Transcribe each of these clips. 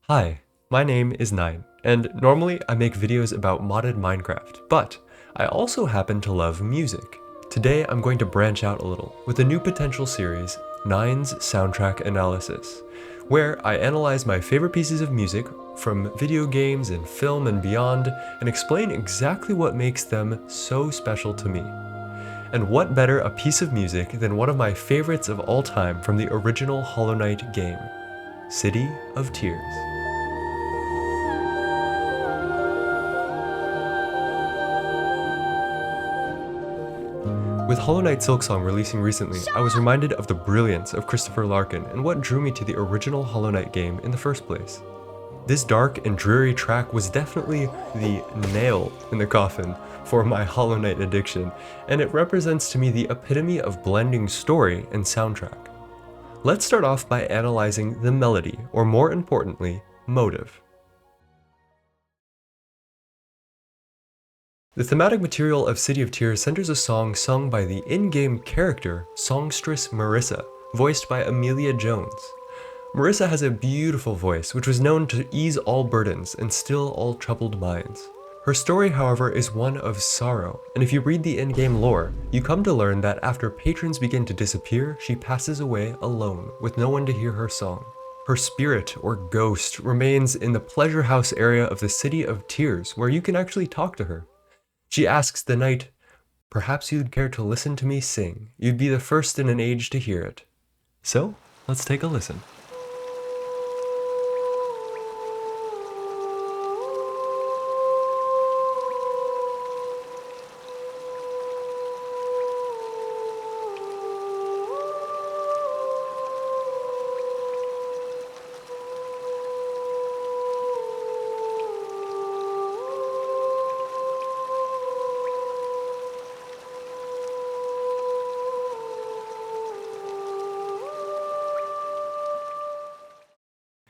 Hi, my name is Nine, and normally I make videos about modded Minecraft, but I also happen to love music. Today I'm going to branch out a little with a new potential series, Nine's Soundtrack Analysis, where I analyze my favorite pieces of music from video games and film and beyond, and explain exactly what makes them so special to me. And what better a piece of music than one of my favorites of all time from the original Hollow Knight game, City of Tears. With Hollow Knight Silksong releasing recently, I was reminded of the brilliance of Christopher Larkin and what drew me to the original Hollow Knight game in the first place. This dark and dreary track was definitely the nail in the coffin for my Hollow Knight addiction, and it represents to me the epitome of blending story and soundtrack. Let's start off by analyzing the melody, or more importantly, motive. The thematic material of City of Tears centers a song sung by the in-game character, songstress Marissa, voiced by Amelia Jones. Marissa has a beautiful voice, which was known to ease all burdens and still all troubled minds. Her story, however, is one of sorrow, and if you read the in-game lore, you come to learn that after patrons begin to disappear, she passes away alone, with no one to hear her song. Her spirit, or ghost, remains in the pleasure house area of the City of Tears, where you can actually talk to her. She asks the knight, "Perhaps you'd care to listen to me sing. You'd be the first in an age to hear it." So, let's take a listen.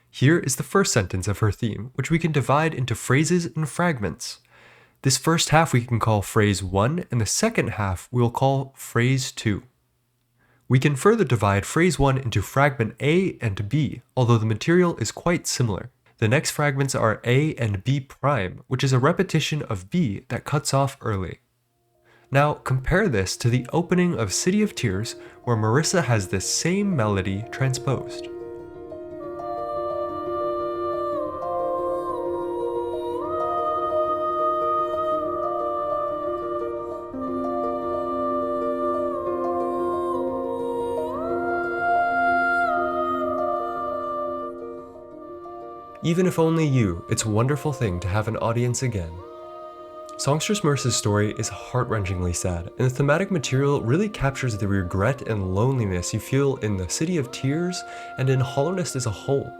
Here is the first sentence of her theme, which we can divide into phrases and fragments. This first half we can call phrase 1, and the second half we will call phrase 2. We can further divide phrase 1 into fragment A and B, although the material is quite similar. The next fragments are A and B prime, which is a repetition of B that cuts off early. Now compare this to the opening of City of Tears, where Marissa has this same melody transposed. Even if only you, it's a wonderful thing to have an audience again. Songstress Marissa's story is heart-wrenchingly sad, and the thematic material really captures the regret and loneliness you feel in the City of Tears and in Hollowness as a whole.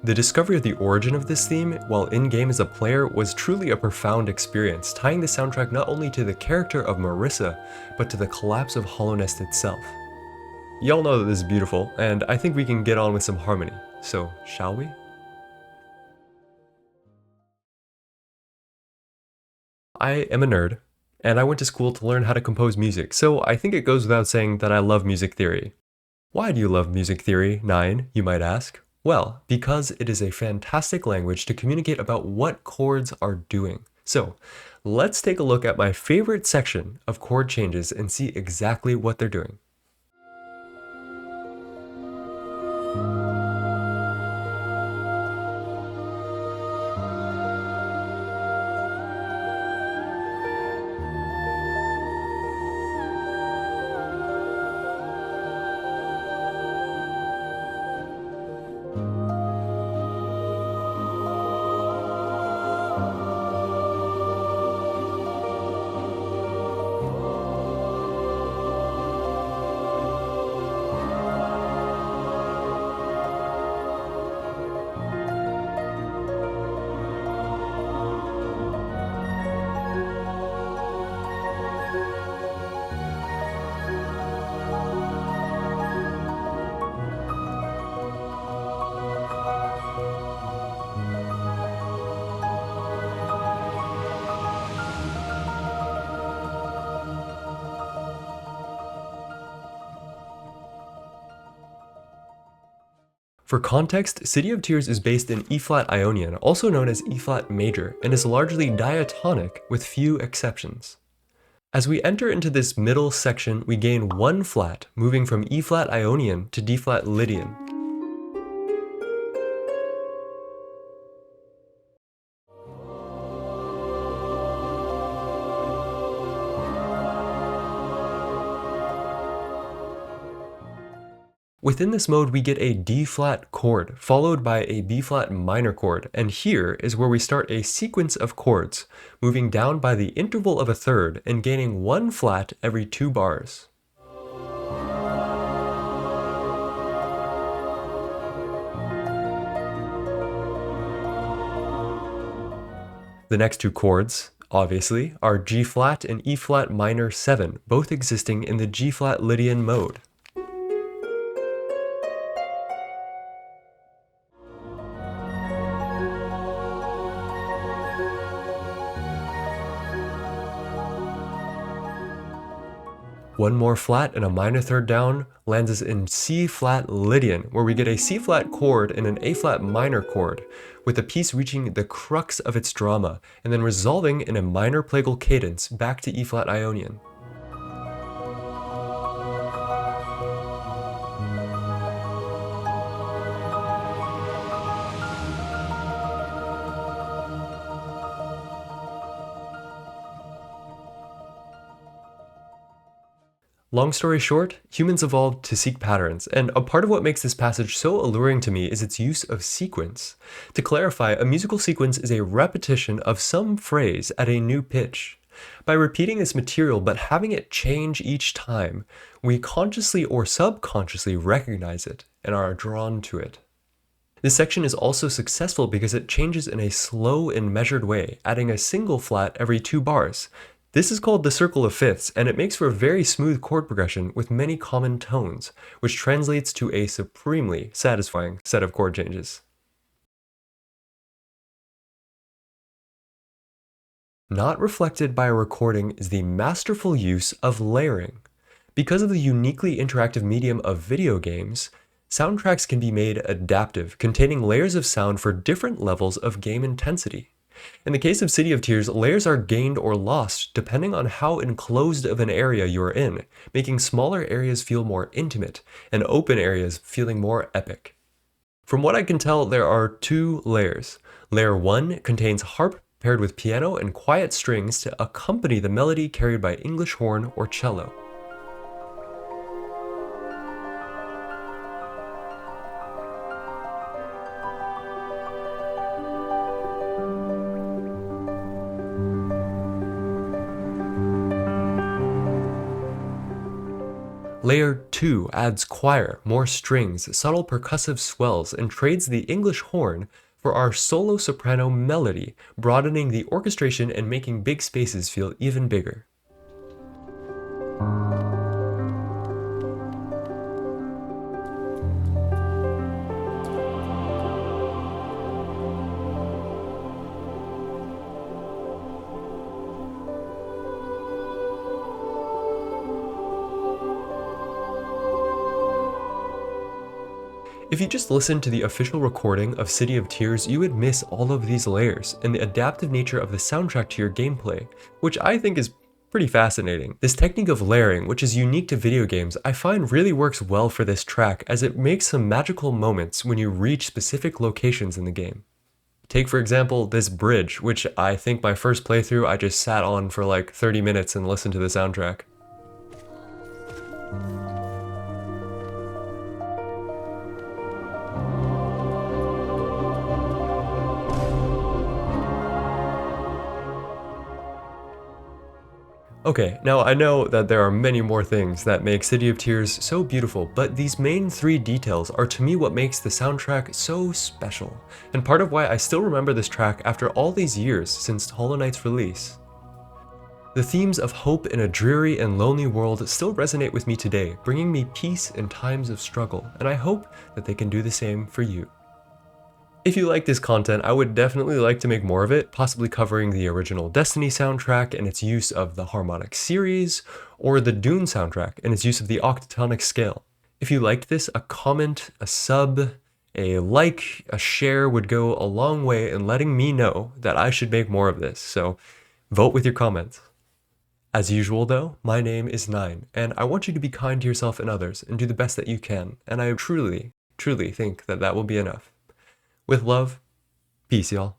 The discovery of the origin of this theme, while in-game as a player, was truly a profound experience, tying the soundtrack not only to the character of Marissa, but to the collapse of Hollowness itself. Y'all know that this is beautiful, and I think we can get on with some harmony, so shall we? I am a nerd, and I went to school to learn how to compose music, so I think it goes without saying that I love music theory. Why do you love music theory, Nine, you might ask? Well, because it is a fantastic language to communicate about what chords are doing. So, let's take a look at my favorite section of chord changes and see exactly what they're doing. For context, City of Tears is based in E-flat Ionian, also known as E-flat major, and is largely diatonic with few exceptions. As we enter into this middle section, we gain one flat, moving from E-flat Ionian to D-flat Lydian. Within this mode, we get a D-flat chord, followed by a B-flat minor chord, and here is where we start a sequence of chords, moving down by the interval of a third and gaining one flat every 2 bars. The next 2 chords, obviously, are G-flat and E-flat minor 7, both existing in the G-flat Lydian mode. One more flat and a minor third down lands us in C-flat Lydian, where we get a C-flat chord and an A-flat minor chord, with the piece reaching the crux of its drama, and then resolving in a minor plagal cadence back to E-flat Ionian. Long story short, humans evolved to seek patterns, and a part of what makes this passage so alluring to me is its use of sequence. To clarify, a musical sequence is a repetition of some phrase at a new pitch. By repeating this material but having it change each time, we consciously or subconsciously recognize it and are drawn to it. This section is also successful because it changes in a slow and measured way, adding a single flat every 2 bars. This is called the circle of fifths, and it makes for a very smooth chord progression with many common tones, which translates to a supremely satisfying set of chord changes. Not reflected by a recording is the masterful use of layering. Because of the uniquely interactive medium of video games, soundtracks can be made adaptive, containing layers of sound for different levels of game intensity. In the case of City of Tears, layers are gained or lost depending on how enclosed of an area you're in, making smaller areas feel more intimate, and open areas feeling more epic. From what I can tell, there are 2 layers. Layer 1 contains harp paired with piano and quiet strings to accompany the melody carried by English horn or cello. Layer 2 adds choir, more strings, subtle percussive swells, and trades the English horn for our solo soprano melody, broadening the orchestration and making big spaces feel even bigger. If you just listened to the official recording of City of Tears, you would miss all of these layers and the adaptive nature of the soundtrack to your gameplay, which I think is pretty fascinating. This technique of layering, which is unique to video games, I find really works well for this track as it makes some magical moments when you reach specific locations in the game. Take for example this bridge, which I think my first playthrough I just sat on for like 30 minutes and listened to the soundtrack. Okay, now I know that there are many more things that make City of Tears so beautiful, but these main 3 details are to me what makes the soundtrack so special, and part of why I still remember this track after all these years since Hollow Knight's release. The themes of hope in a dreary and lonely world still resonate with me today, bringing me peace in times of struggle, and I hope that they can do the same for you. If you like this content, I would definitely like to make more of it, possibly covering the original Destiny soundtrack and its use of the harmonic series, or the Dune soundtrack and its use of the octatonic scale. If you liked this, a comment, a sub, A like, a share would go a long way in letting me know that I should make more of this, so vote with your comments. As usual though, my name is Nine, and I want you to be kind to yourself and others and do the best that you can, and I truly, truly think that that will be enough. With love, peace y'all.